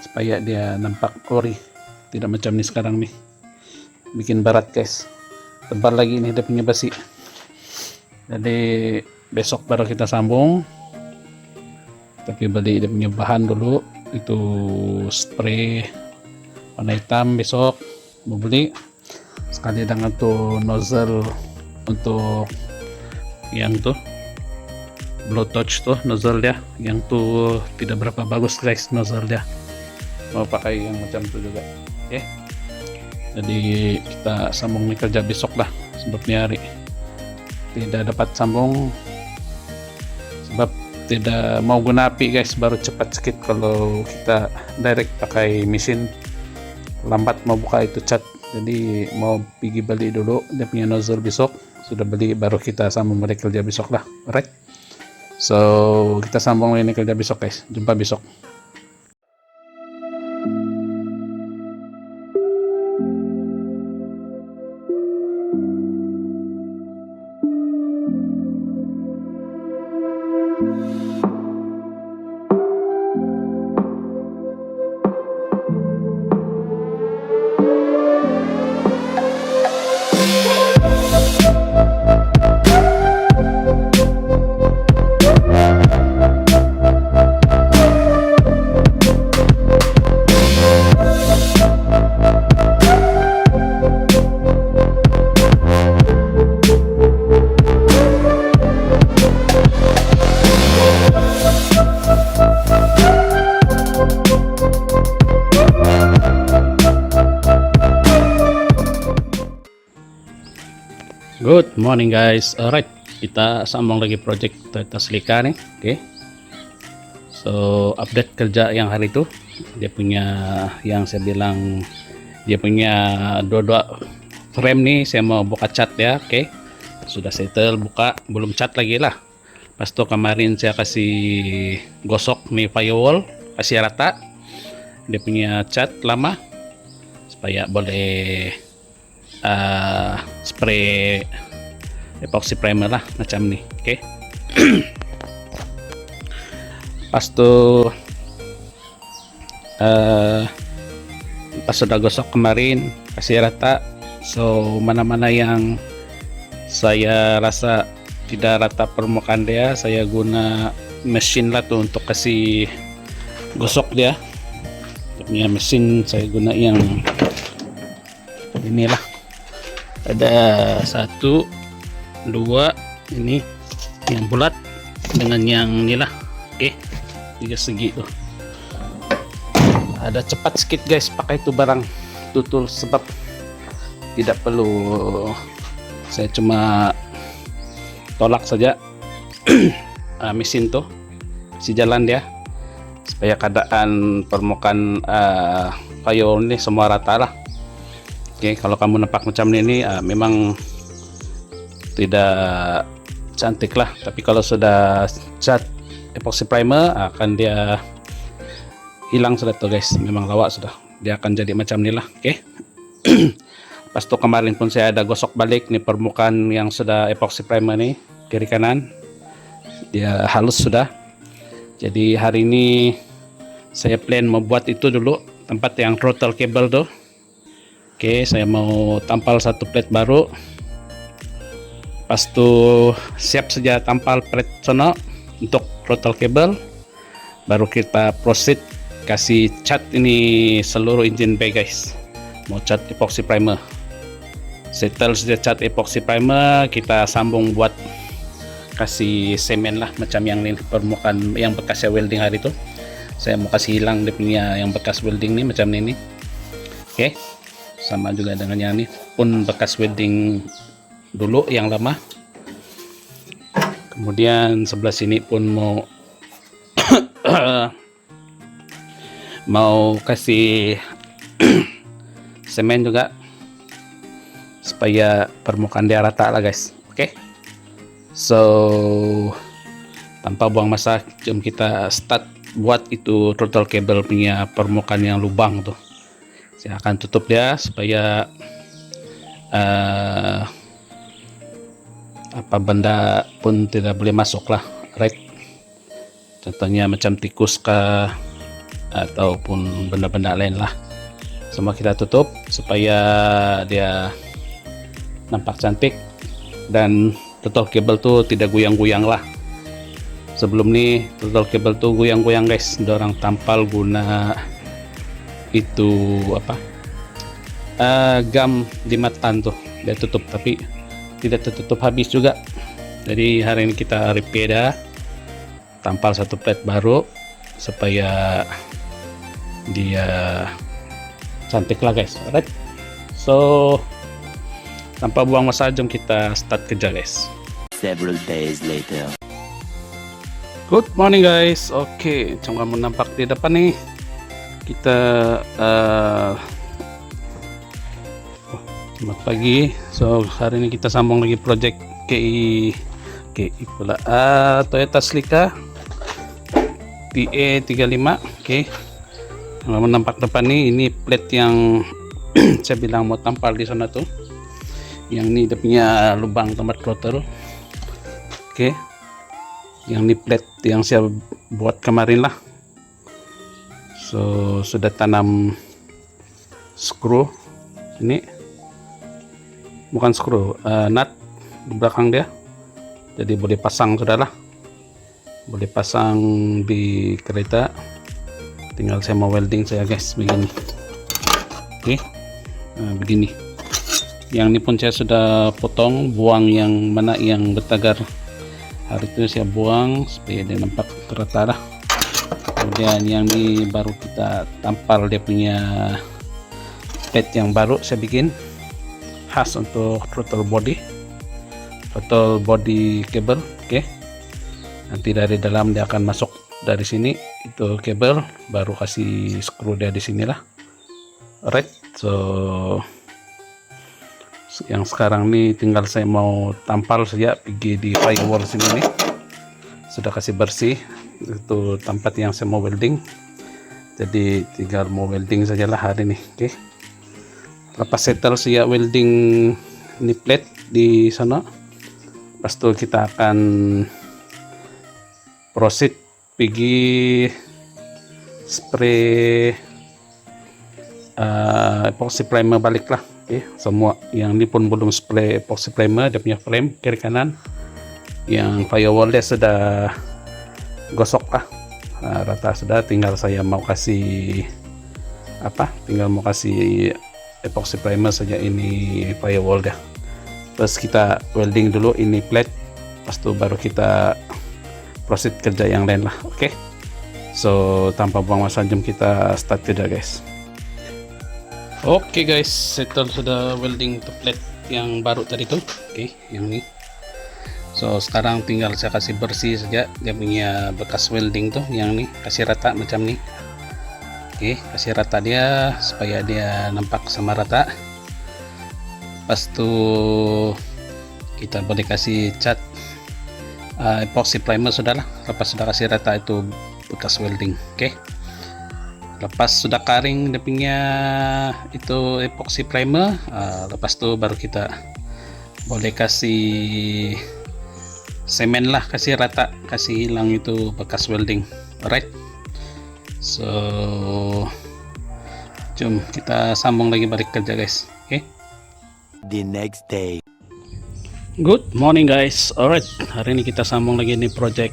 supaya dia nampak ori, tidak macam ini sekarang nih, bikin berat guys, tebal lagi nih dia punya besi. Jadi besok baru kita sambung, tapi beli dia punya bahan dulu, itu spray warna hitam besok mau beli, sekali dengan tuh nozzle untuk yang tuh blow touch tuh nozzle dia, yang tuh tidak berapa bagus guys nozzle dia, mau pakai yang macam itu juga. Oke, jadi kita sambung nih kerja besok lah, sebabnya hari tidak dapat sambung sebab tidak mau guna api guys, baru cepat sedikit. Kalau kita direct pakai mesin lambat mau buka itu cat, jadi mau pergi beli dulu dia punya nozzle besok, sudah beli baru kita sambung balik kerja besok lah. Alright, so kita sambung ini kerja besok guys, jumpa besok. Good morning guys. Alright, kita sambung lagi project Toyota Celica nih. Oke, so update kerja yang hari itu, dia punya yang saya bilang dia punya dua frame nih, saya mau buka cat ya. Oke, sudah settle buka, belum cat lagi lah. Pas itu kemarin saya kasih gosok nih firewall, kasih rata dia punya cat lama supaya boleh spray epoxy primer lah macam nih. Oke. Pas tuh pas sudah gosok kemarin kasih rata, so mana-mana yang saya rasa tidak rata permukaan dia, saya guna mesin lah tuh untuk kasih gosok dia. Punya mesin saya guna yang inilah, ada 1, 2 ini yang bulat dengan yang inilah. Oke, 3 segi tuh. Ada cepat sedikit guys pakai itu barang tutul, sebab tidak perlu saya cuma tolak saja mesin tuh si jalan dia, supaya keadaan permukaan kayu ini semua rata lah. Oke, kalau kamu nampak macam ini memang tidak cantik lah, tapi kalau sudah cat epoxy primer akan dia hilang sudah tuh guys, memang lawak sudah, dia akan jadi macam ini lah. Oke. Pas tuh kemarin pun saya ada gosok balik nih permukaan yang sudah epoxy primer nih, kiri kanan dia halus sudah. Jadi hari ini saya plan membuat itu dulu, tempat yang throttle cable tuh. Oke, saya mau tampal satu plate baru. Pas tuh siap saja tampal plate sono untuk throttle cable, baru kita proceed kasih cat ini seluruh engine bay guys. Mau cat epoxy primer, settle saja cat epoxy primer, kita sambung buat kasih semen lah macam yang ini permukaan yang bekas welding hari itu. Saya mau kasih hilang dia punya yang bekas welding nih macam ini. Oke, sama juga dengan yang ini pun bekas welding dulu yang lama. Kemudian sebelah sini pun mau mau kasih semen juga supaya permukaan dia rata lah guys. Oke, so tanpa buang masa, jom kita start buat itu throttle cable punya permukaan yang lubang tuh. Saya akan tutup dia supaya apa benda pun tidak boleh masuk lah, right? Contohnya macam tikus kah ataupun benda-benda lain lah. Semua kita tutup supaya dia nampak cantik dan total kabel tuh tidak goyang-goyang lah. Sebelum nih total kabel tuh goyang-goyang guys, dorang tampal guna itu apa, gam jimatan tuh dia tutup, tapi tidak tertutup habis juga. Jadi hari ini kita repair dah, tampal satu plate baru supaya dia cantik lah guys. Alright, so tanpa buang masa jom kita start kerja guys. Several days later. Good morning guys. Oke, macam kamu nampak di depan nih, kita selamat pagi. So hari ini kita sambung lagi project KI pula, Toyota Celica TA35. Oke, kamu nampak depan nih, ini plate yang saya bilang mau tampal di sana tuh, yang ini dia punya lubang tempat throttle. Oke, yang ini plate yang saya buat kemarin lah. So sudah tanam screw ini, bukan screw, nut di belakang dia, jadi boleh pasang, sudahlah boleh pasang di kereta. Tinggal saya mau welding saya guys, begini. Oke, begini. Yang ini pun saya sudah potong, buang yang mana yang bertagar. Hari itu saya buang supaya dia nampak rata lah. Kemudian yang ini baru kita tampal dia punya plate yang baru saya bikin khas untuk throttle body cable. Oke, nanti dari dalam dia akan masuk dari sini itu kabel, baru kasih screw dia di sinilah. Alright, so yang sekarang nih tinggal saya mau tampal saja, pergi di firewall sini nih, sudah kasih bersih itu tempat yang saya mau welding, jadi tinggal mau welding sajalah hari ini. Oke, lepas settle saya welding ini plate di sana, lepas itu kita akan proceed pergi spray epoxy primer balik lah. Oke, semua yang ini pun belum spray epoxy primer, dia punya frame kiri kanan, yang firewall dia sudah gosok lah, rata sudah, tinggal saya mau kasih apa, tinggal mau kasih epoxy primer saja ini firewall dia. Terus kita welding dulu ini plate, pas itu baru kita proceed kerja yang lain lah. Oke, so tanpa buang masa jom kita start kerja guys. Oke guys, settle sudah welding to plate yang baru tadi tuh. Oke, yang ini. So sekarang tinggal saya kasih bersih saja dia punya bekas welding tuh, yang ini kasih rata macam ini. Oke, kasih rata dia supaya dia nampak sama rata. Pas tuh kita boleh kasih cat epoxy primer, sudahlah lepas sudah kasih rata itu bekas welding. Oke, lepas sudah karing dia punya itu epoxy primer, lepas itu baru kita boleh kasih semen lah, kasih rata, kasih hilang itu bekas welding. Alright, so jom kita sambung lagi balik kerja guys. Oke, The next day. good morning guys. Alright, hari ini kita sambung lagi nih project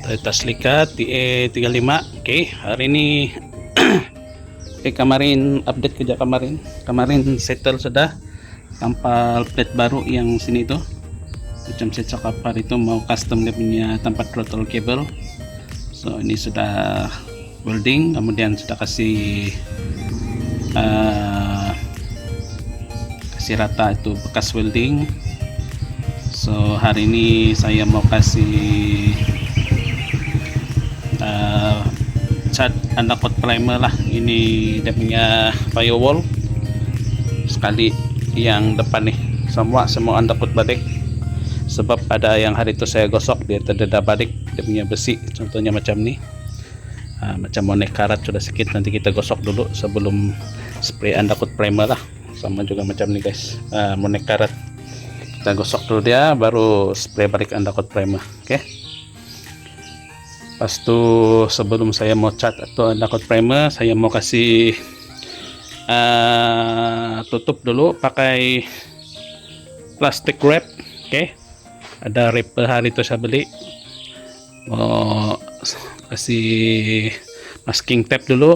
Toyota Celica TA35. Oke, hari ini kemarin update kerja kemarin settle sudah, tampal plate baru yang sini itu, macam saya cakap hari itu mau custom dia punya tempat throttle cable. So ini sudah welding, kemudian sudah kasih rata itu bekas welding. So hari ini saya mau kasih cat undercoat primer lah, ini dia punya firewall sekali yang depan nih, semua undercoat balik, sebab ada yang hari itu saya gosok dia terdedah balik, dia punya besi contohnya macam nih, macam monek karat sudah sedikit, nanti kita gosok dulu sebelum spray undercoat primer lah. Sama juga macam nih guys, monek karat kita gosok dulu dia, baru spray balik undercoat primer. Oke, Pas tu sebelum saya mau cat atau undercoat primer, saya mau kasih tutup dulu pakai plastic wrap. Oke, ada wrapper hari itu saya beli, mau kasih masking tape dulu,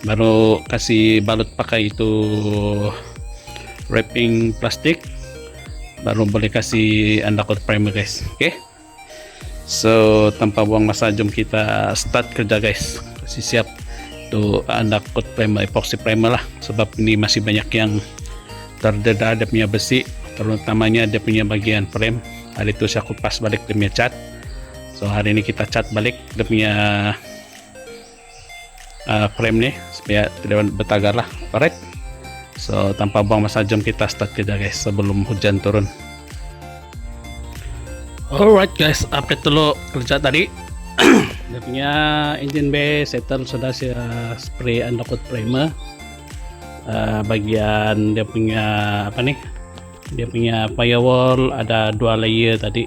baru kasih balut pakai itu wrapping plastik, baru boleh kasih undercoat primer guys. Oke, so tanpa buang masa, jom kita start kerja guys. Kasih siap tuh undercoat primer, epoxy primer lah, sebab ini masih banyak yang terdedah dia punya besi, terutamanya dia punya bagian frame. Hari itu saya kupas balik dia punya cat, so hari ini kita cat balik dia punya frame nih supaya tidak bertagar lah. Alright, so tanpa buang masa, jom kita start kerja guys sebelum hujan turun. Alright guys, update dulu kerja tadi. Dia punya engine bay settle sudah saya spray undercoat primer. Bagian dia punya apa nih, dia punya firewall ada 2 layer tadi,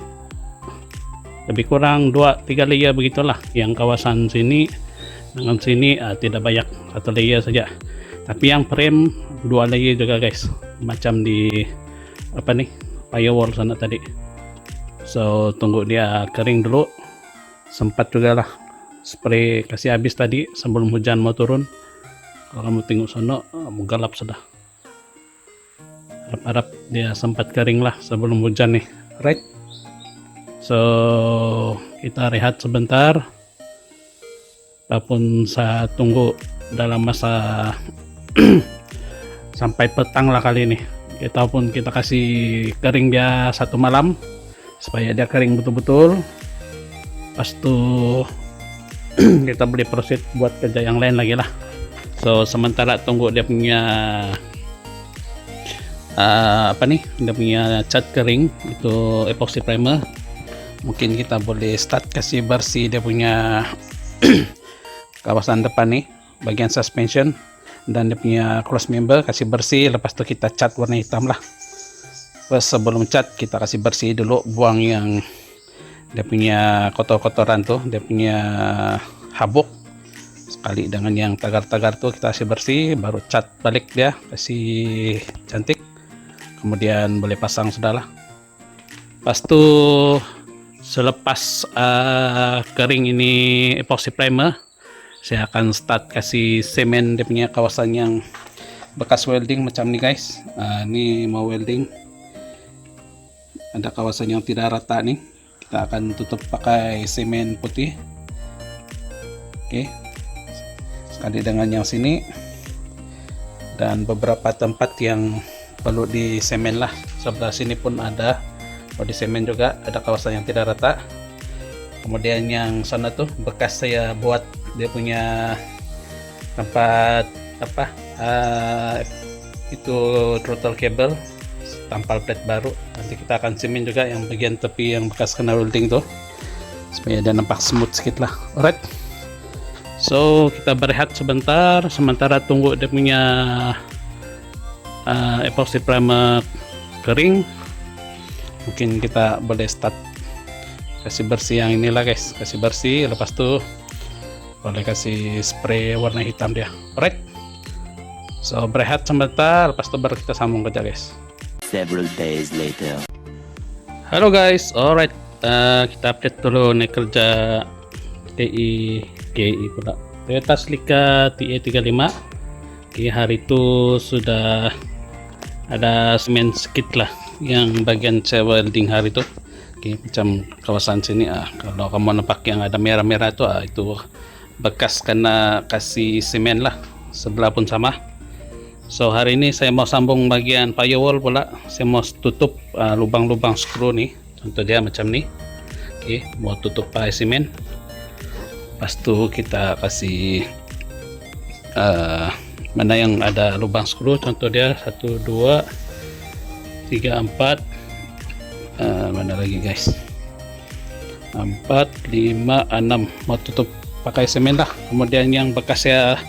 lebih kurang 2-3 layer begitulah. Yang kawasan sini dengan sini tidak banyak, 1 layer saja, tapi yang frame 2 layer juga guys, macam di apa nih firewall sana tadi. So tunggu dia kering dulu. Sempat juga lah spray kasih habis tadi sebelum hujan mau turun. Kalau kamu tengok sana mau gelap sudah, harap-harap dia sempat kering lah sebelum hujan nih. Right, so kita rehat sebentar ataupun saya tunggu dalam masa sampai petang lah kali ini. Kita pun kita kasih kering dia 1 malam supaya dia kering betul-betul. Pas tu kita boleh proceed buat kerja yang lain lagi lah. So sementara tunggu dia punya apa nih, dia punya cat kering itu epoxy primer, mungkin kita boleh start kasih bersih dia punya kawasan depan nih, bagian suspension dan dia punya cross member, kasih bersih. Lepas tu kita cat warna hitam lah. Pas sebelum cat kita kasih bersih dulu, buang yang dia punya kotor-kotoran tuh, dia punya habuk sekali dengan yang tagar-tagar tuh kita kasih bersih, baru cat balik dia kasih cantik, kemudian boleh pasang sudahlah. Pas tuh selepas kering ini epoxy primer, saya akan start kasih semen dia punya kawasan yang bekas welding macam ni guys. Ini mau welding, ada kawasan yang tidak rata nih, kita akan tutup pakai semen putih. Oke, sekali dengan yang sini, dan beberapa tempat yang perlu di semen lah. Sebelah sini pun ada, mau di semen juga, ada kawasan yang tidak rata. Kemudian yang sana tuh bekas saya buat dia punya tempat apa, itu throttle cable, tampal plate baru. Nanti kita akan semen juga yang bagian tepi yang bekas kena welding tuh, supaya dia nampak smooth sedikit lah. Alright, so kita berehat sebentar sementara tunggu dia punya epoxy primer kering. Mungkin kita boleh start kasih bersih yang inilah guys, kasih bersih. Lepas tuh boleh kasih spray warna hitam dia. Alright, so berehat sebentar, lepas itu baru kita sambung kerja guys. Several days later. Halo guys, alright, kita update dulu nih kerja TI pula, Toyota Celica TE35. Oke, hari itu sudah ada semen sedikit lah yang bagian saya welding hari itu. Oke, macam kawasan sini kalau kamu nampak yang ada merah-merah itu bekas kena kasih semen lah, sebelah pun sama. So hari ini saya mau sambung bagian firewall pula, saya mau tutup lubang-lubang skru nih, contoh dia macam nih. Oke, mau tutup pakai semen. Pas itu kita kasih mana yang ada lubang skru, contoh dia 1, 2, 3, 4, mana lagi guys, 4, 5, 6, mau tutup pakai semen lah. Kemudian yang bekas saya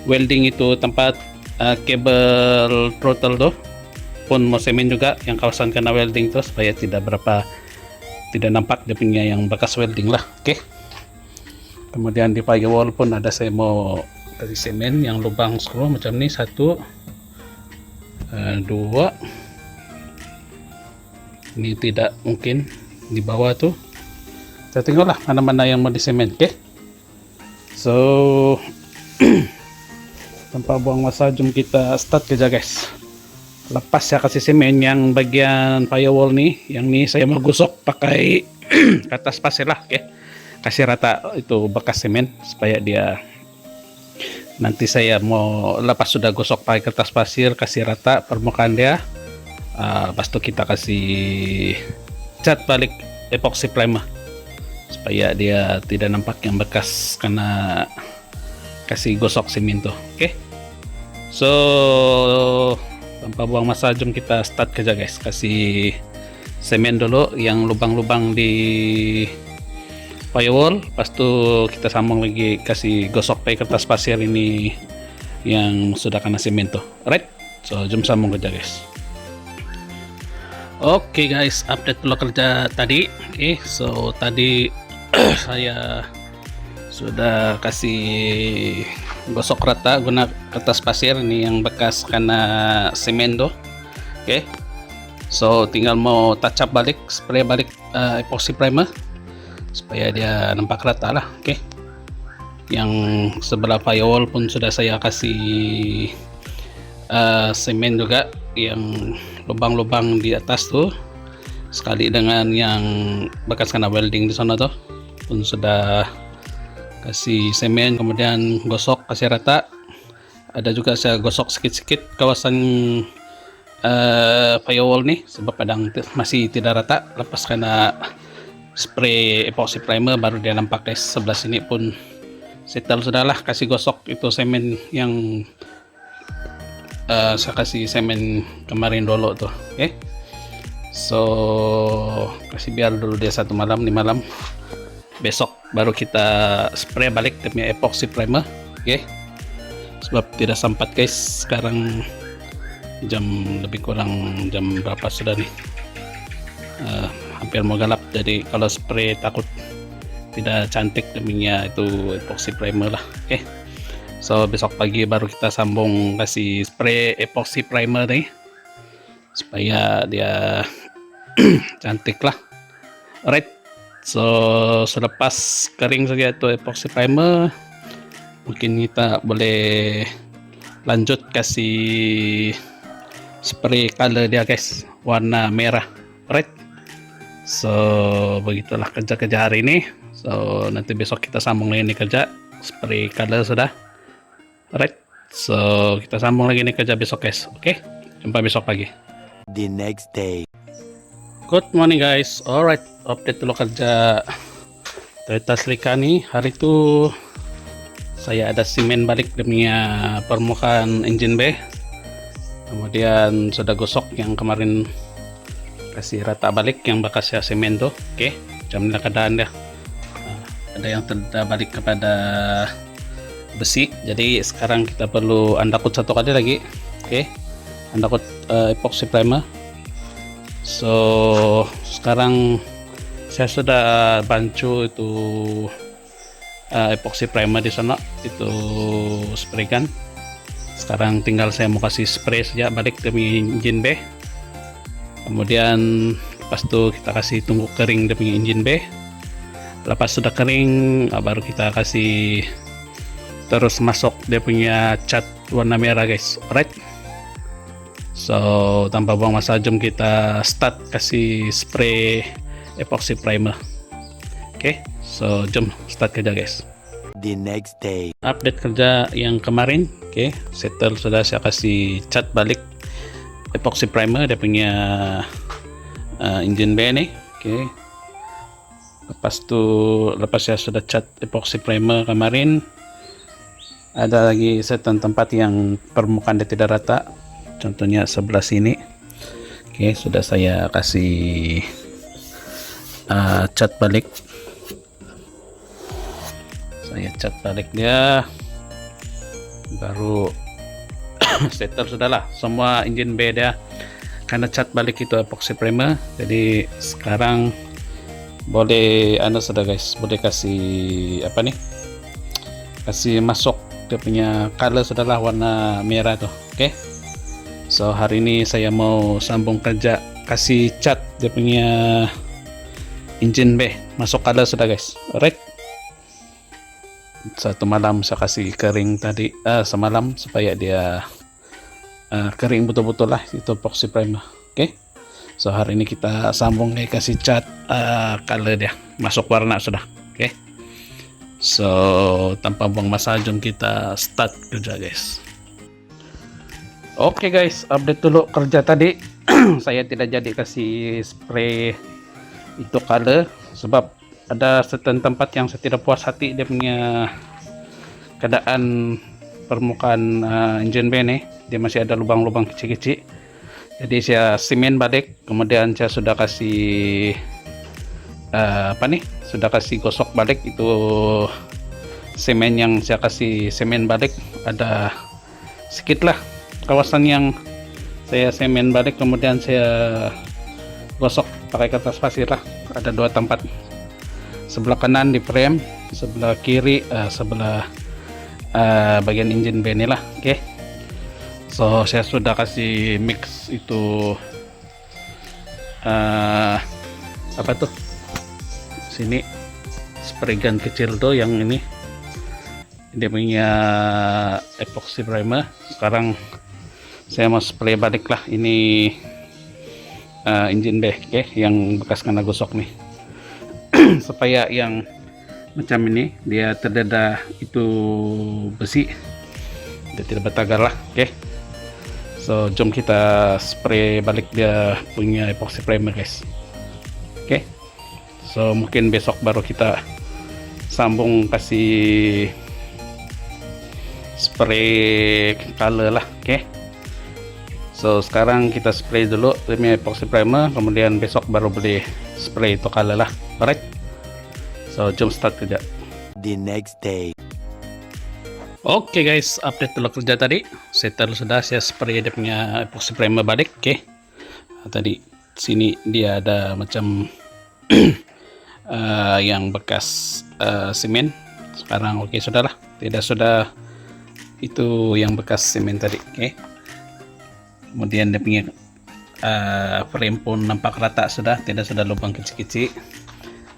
welding itu tempat kabel throttle tuh pun mau semen juga, yang kawasan kena welding tuh supaya tidak nampak dia punya yang bekas welding lah. Oke, Kemudian di firewall pun ada saya mau kasih semen yang lubang screw macam ni, 1 2. Ini tidak mungkin di bawah tuh. Kita tengoklah mana-mana yang mau disemen. Oke. So tanpa buang masa, jom kita start kerja guys. Lepas saya kasih semen yang bagian firewall nih, yang ni saya mau gosok pakai kertas pasir lah. Oke. Kasih rata itu bekas semen supaya dia, nanti saya mau lepas sudah gosok pakai kertas pasir, kasih rata permukaan dia. Lepas itu kita kasih cat balik epoxy primer supaya dia tidak nampak yang bekas karena kasih gosok semen tuh. Oke. So tanpa buang masa, jom kita start kerja guys. Kasih semen dulu yang lubang-lubang di firewall, lepas itu kita sambung lagi, kasih gosok pakai kertas pasir ini yang sudah kena semen tuh. Alright, so jom sambung kerja guys. Oke guys, update dulu kerja tadi. Oke, so tadi saya sudah kasih gosok rata guna kertas pasir ini yang bekas kena semen tuh. Oke, so tinggal mau touch up balik, spray balik epoxy primer supaya dia nampak rata lah. Oke, yang sebelah firewall pun sudah saya kasih semen juga, yang lubang-lubang di atas tuh sekali dengan yang bekas kena welding di sana tuh pun sudah kasih semen, kemudian gosok kasih rata. Ada juga saya gosok sikit-sikit kawasan firewall nih sebab kadang masih tidak rata. Lepas kena spray epoxy primer baru dia nampak guys. Sebelah sini pun settle sudahlah, kasih gosok itu semen yang saya kasih semen kemarin dulu tuh. Oke. So kasih biar dulu dia 1 malam, 5 malam. Besok baru kita spray balik demi epoxy primer. Oke. Sebab tidak sempat guys, sekarang jam lebih kurang jam berapa sudah nih, hampir mau gelap, jadi kalau spray takut tidak cantik deminya itu epoxy primer lah. Oke. So besok pagi baru kita sambung kasih spray epoxy primer nih supaya dia cantik lah. Alright, so selepas kering saja itu epoxy primer, mungkin kita boleh lanjut kasih spray color dia guys, warna merah. Alright, so begitulah kerja-kerja hari ini. So nanti besok kita sambung lagi nih kerja spray color sudah. Alright, so kita sambung lagi nih kerja besok guys. Oke, jumpa besok pagi. The next day. Good morning guys. Alright, update dulu kerja Toyota Celica nih. Hari itu saya ada semen balik demi permukaan engine bay. Kemudian sudah gosok yang kemarin, kasih rata balik yang bekas ya semen tuh. Oke, macam inilah keadaan dia. Ada yang tidak balik kepada besi, jadi sekarang kita perlu undercoat 1 kali lagi. Oke, undercoat epoxy primer. So sekarang saya sudah bancu itu epoxy primer di sana, itu spray gun. Sekarang tinggal saya mau kasih spray saja balik demi engine bay. Kemudian lepas itu kita kasih tunggu kering demi engine bay. Lepas sudah kering baru kita kasih terus masuk dia punya cat warna merah guys. Alright, so tanpa buang masa, jom kita start kasih spray epoxy primer. Oke, so jom start kerja guys. The next day. Update kerja yang kemarin. Oke, settle sudah, saya kasih cat balik epoxy primer dia punya engine bay nih. Oke, lepas saya sudah cat epoxy primer kemarin, ada lagi certain tempat yang permukaan dia tidak rata, contohnya sebelah sini. Oke, sudah saya kasih cat balik. Saya cat balik dia, baru settle sudahlah semua engine bay dia karena cat balik itu epoxy primer. Jadi sekarang boleh sudah guys, boleh kasih apa nih, kasih masuk dia punya color sudahlah, warna merah tuh. Oke. So hari ini saya mau sambung kerja, kasih cat dia punya engine bay, masuk color sudah guys. Alright. Satu malam saya kasih kering tadi, semalam supaya dia kering betul-betul lah itu epoxy primer. Oke. So hari ini kita sambung nih, kasih cat color dia, masuk warna sudah. Oke. So tanpa buang masa, jom kita start kerja guys. Oke guys, update dulu kerja tadi. Saya tidak jadi kasih spray itu color sebab ada certain tempat yang saya tidak puas hati dia punya keadaan permukaan engine bay nih. Dia masih ada lubang-lubang kecil-kecil. Jadi saya semen balik, kemudian saya sudah kasih sudah kasih gosok balik itu semen yang saya kasih semen balik, ada sedikit lah kawasan yang saya semen balik, kemudian saya gosok pakai kertas pasir lah. Ada dua tempat, sebelah kanan di frame, sebelah kiri sebelah bagian engine bay ini lah. Oke. So saya sudah kasih mix itu apa tuh sini spray gun kecil tuh, yang ini dia punya epoxy primer. Sekarang saya mau spray balik lah ini engine bay, oke, yang bekas kena gosok nih. Supaya yang macam ini dia terdedah itu besi, dia tidak bertagar lah. Oke. So jom kita spray balik dia punya epoxy primer guys. Oke. So mungkin besok baru kita sambung kasih spray color lah. Oke. So sekarang kita spray dulu punya epoxy primer, kemudian besok baru beli spray itu color lah. Alright. So jom start kerja. The next day. Oke guys, update dulu kerja tadi. Settle sudah, saya spray dia punya epoxy primer balik. Oke. Tadi sini dia ada macam yang bekas semen. Sekarang oke sudahlah, tidak sudah itu yang bekas semen tadi. Oke. Kemudian dia punya frame pun nampak rata sudah, tidak sudah lubang kecil-kecil.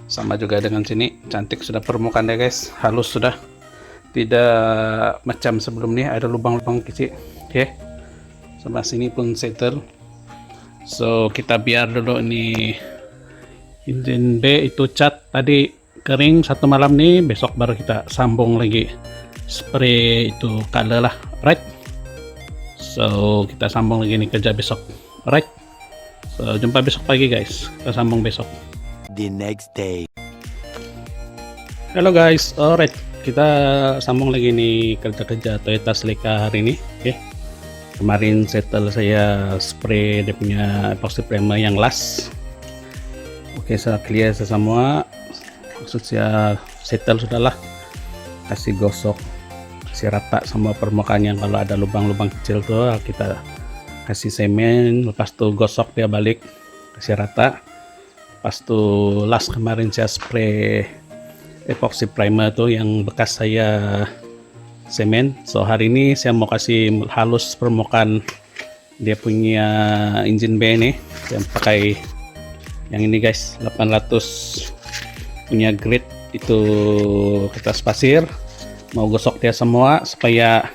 Sama juga dengan sini, cantik sudah permukaan dia guys, halus sudah, tidak macam sebelum ini ada lubang-lubang kecil. Oke. Sama sini pun settle. So kita biar dulu ini engine bay itu cat tadi kering satu malam nih, besok baru kita sambung lagi spray itu color lah. Right. So kita sambung lagi nih kerja besok. Alright. So jumpa besok pagi guys. Kita sambung besok. The next day. Halo guys. Alright. Kita sambung lagi nih kerja-kerja Toyota Celica hari ini. Oke. Kemarin settle saya spray dia punya epoxy primer yang last. Oke, saya clear semua. Maksud saya settle sudahlah. Kasih gosok, kasih rata sama permukaan yang kalau ada lubang-lubang kecil tuh kita kasih semen, lepas tuh gosok dia balik, kasih rata. Lepas tuh last kemarin saya spray epoxy primer tuh yang bekas saya semen. So hari ini saya mau kasih halus permukaan dia punya engine bay nih. Saya pakai yang ini guys, 800 punya grade itu kertas pasir. Mau gosok dia semua supaya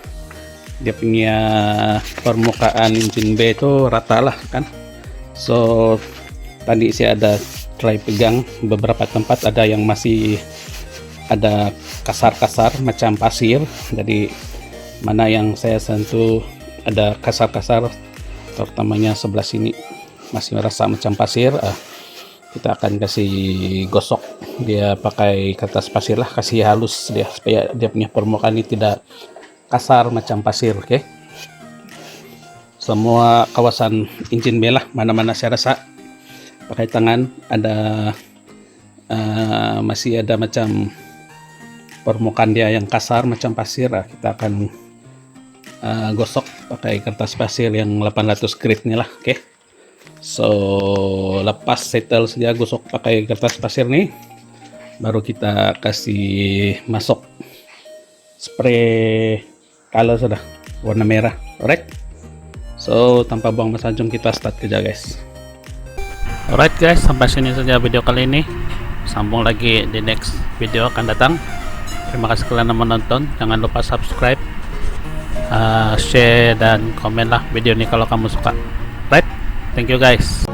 dia punya permukaan engine bay itu rata lah kan. So tadi saya ada try pegang beberapa tempat, ada yang masih ada kasar-kasar macam pasir, jadi mana yang saya sentuh ada kasar-kasar, terutamanya sebelah sini masih merasa macam pasir. Kita akan kasih gosok dia pakai kertas pasir lah, kasih halus dia supaya dia punya permukaan ini tidak kasar macam pasir. Oke. Semua kawasan engine bay lah, mana-mana saya rasa pakai tangan ada masih ada macam permukaan dia yang kasar macam pasir. Kita akan gosok pakai kertas pasir yang 800 grit nih lah. Oke. So lepas settle saja gosok pakai kertas pasir nih, baru kita kasih masuk spray color sudah, warna merah. Alright, so tanpa buang masa jom kita start kerja guys. Alright guys, sampai sini saja video kali ini, sambung lagi di next video akan datang. Terima kasih kalian yang menonton, jangan lupa subscribe, share dan komen lah video ini kalau kamu suka. Right, thank you guys.